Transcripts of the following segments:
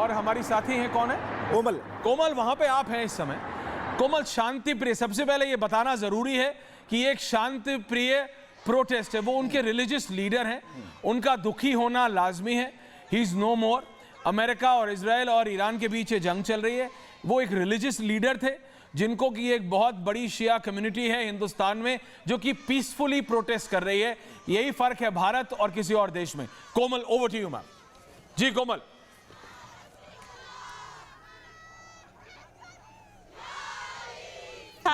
और हमारी साथी हैं, कौन है? कोमल। कोमल, वहां पे आप हैं इस समय। कोमल, शांति प्रिय, सबसे पहले ये बताना जरूरी है कि एक शांति प्रिय प्रोटेस्ट है, वो उनके रिलीजियस लीडर हैं, उनका दुखी होना लाजमी है। He is no more. America और इजराइल और ईरान के बीच ये जंग चल रही है। वो एक रिलीजियस लीडर थे जिनको कि एक बहुत बड़ी शिया कम्युनिटी है हिंदुस्तान में जो कि पीसफुली प्रोटेस्ट कर रही है। यही फर्क है भारत और किसी और देश में। कोमल, ओवर टू यू मैम। जी कोमल।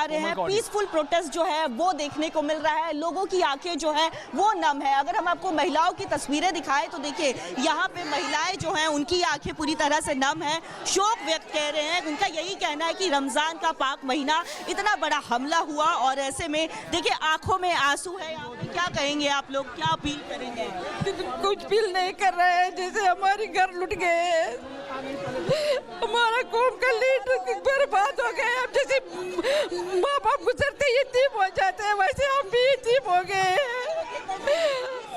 रहे हैं पीसफुल प्रोटेस्ट जो है वो देखने को मिल रहा है। लोगों की आंखें जो है वो नम है। अगर हम आपको महिलाओं की तस्वीरें दिखाएं तो देखिए यहाँ पे महिलाएं जो हैं उनकी आंखें पूरी तरह से नम है, शोक व्यक्त कर रहे हैं। उनका यही कहना है कि रमजान का पाक महीना, इतना बड़ा हमला हुआ और ऐसे में देखिए आंखों में आंसू है। क्या कहेंगे आप लोग, क्या अपील करेंगे? कुछ फील नहीं कर रहे हैं, जैसे हमारी घर लुट गए, हमारा कौम का लीडर बर्बाद हो गए। अब जैसे माँ बाप गुजरते ही यतीम हो जाते हैं, वैसे हम भी यतीम हो गए।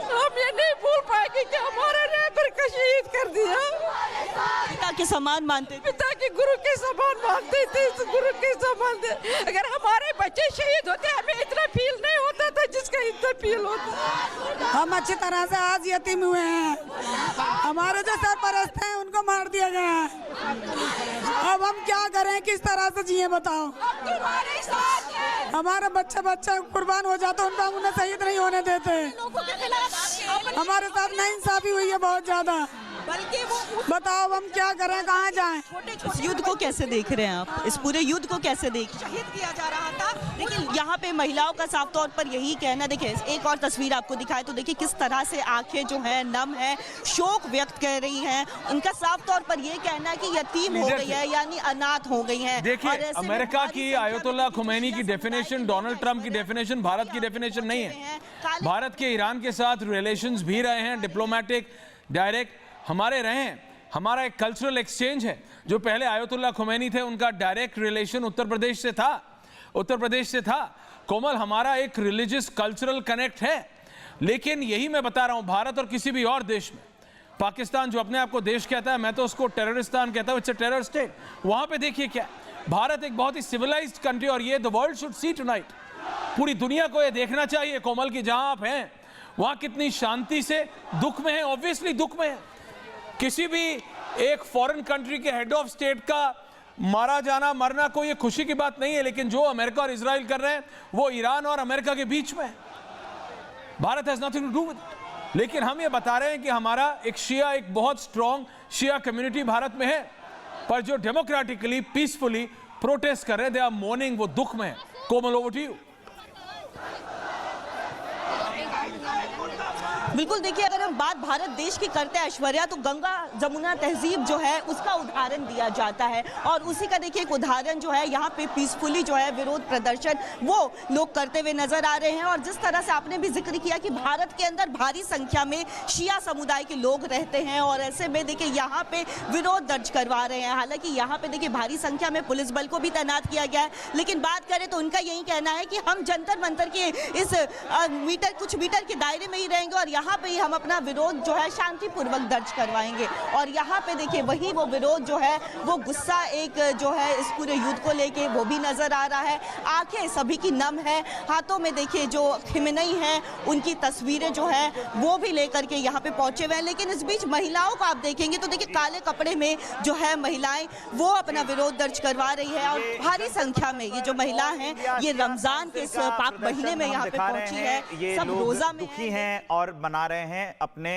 हम ये नहीं भूल पाएंगे कि हमारे रेबर का शहीद कर दिया। पिता के समान मानते थे, पिता के गुरु के समान मानते थे, गुरु के समान थे। अगर हमारे बच्चे शहीद होते हमें इतना फील नहीं होता था जिसका इतना फील होता। हम अच्छी तरह से आज यतीम हुए हैं। हमारे जो सरपरस्त हैं उनको मार दिया गया है। अब हम क्या करें, किस तरह से जिए बताओ? हमारा बच्चा कुर्बान हो जाता, उनका उन्हें शहीद नहीं होने देते। हमारे साथ नाइंसाफी हुई है बहुत ज्यादा। बल्कि वो बताओ हम क्या करें, कहाँ जाएं? इस युद्ध को कैसे देख रहे हैं आप? इस पूरे युद्ध को कैसे देख रहे हैं? शहीद किया जा रहा था, लेकिन यहाँ पे महिलाओं का साफ तौर पर यही कहना। देखिए एक और तस्वीर आपको दिखाए तो देखिए किस तरह से आंखें जो है नम है, शोक व्यक्त कर रही हैं। उनका साफ तौर पर यह कहना है कि यतीम हो गई है, यानी अनाथ हो गई है। देखिए अमेरिका की आयतुल्लाह खुमैनी की डेफिनेशन, डोनाल्ड ट्रंप की डेफिनेशन भारत की डेफिनेशन नहीं है। भारत के ईरान के साथ रिलेशंस भी रहे हैं, डिप्लोमेटिक, डायरेक्ट हमारे रहे हैं। हमारा एक कल्चरल एक्सचेंज है। जो पहले आयतुल्लाह खुमैनी थे उनका डायरेक्ट रिलेशन उत्तर प्रदेश से था। कोमल, हमारा एक रिलीजियस कल्चरल कनेक्ट है। लेकिन यही मैं बता रहा हूं, भारत और किसी भी और देश में, पाकिस्तान जो अपने आप को देश कहता है, मैं तो उसको टेररिस्तान कहता हूं, इट्स अ टेरर स्टेट। वहां पे देखिए क्या, भारत एक बहुत ही सिविलाइज्ड कंट्री, और ये the world should see tonight, पूरी दुनिया को ये देखना चाहिए कोमल कि जहां आप हैं वहां कितनी शांति से दुख में है। ऑब्वियसली दुख में है। किसी भी एक फॉरेन कंट्री के हेड ऑफ स्टेट का मारा जाना, मरना कोई खुशी की बात नहीं है, लेकिन जो अमेरिका और इजराइल कर रहे हैं वो ईरान और अमेरिका के बीच में है। Bharat has nothing to do with. लेकिन हम ये बता रहे हैं कि हमारा एक बहुत स्ट्रॉन्ग शिया कम्युनिटी भारत में है, पर जो डेमोक्रेटिकली पीसफुली प्रोटेस्ट कर रहे हैं, दे आर मोर्निंग, वो दुख में है। कोमल, ओवर टू यू। बिल्कुल, देखिए अगर हम बात भारत देश की करते हैं ऐश्वर्या, तो गंगा जमुना तहजीब जो है उसका उदाहरण दिया जाता है, और उसी का देखिए एक उदाहरण जो है यहाँ पे पीसफुली जो है विरोध प्रदर्शन वो लोग करते हुए नजर आ रहे हैं। और जिस तरह से आपने भी जिक्र किया कि भारत के अंदर भारी संख्या में शिया समुदाय के लोग रहते हैं, और ऐसे में देखिए यहाँ पे विरोध दर्ज करवा रहे हैं। हालांकि यहाँ पे देखिए भारी संख्या में पुलिस बल को भी तैनात किया गया है, लेकिन बात करें तो उनका यही कहना है कि हम जंतर मंतर के इस कुछ मीटर के दायरे में ही रहेंगे, और यहाँ पे ही हम अपना विरोध जो है शांतिपूर्वक दर्ज करवाएंगे। और यहाँ पे देखिए वही वो विरोध जो है, वो गुस्सा एक जो है इस पूरे युद्ध को लेके वो भी नजर आ रहा है। आंखें सभी की नम है, हाथों में देखिए जो खिमनई है उनकी तस्वीरें जो है वो भी लेकर के यहाँ पे पहुंचे हुए हैं। लेकिन इस बीच महिलाओं को आप देखेंगे तो देखिए काले कपड़े में जो है महिलाएं वो अपना विरोध दर्ज करवा रही है, और भारी संख्या में ये जो महिला हैं ये रमजान के इस पाक महीने में यहाँ पे पहुंची है। सब रोजा में दुखी हैं और मना रहे हैं अपने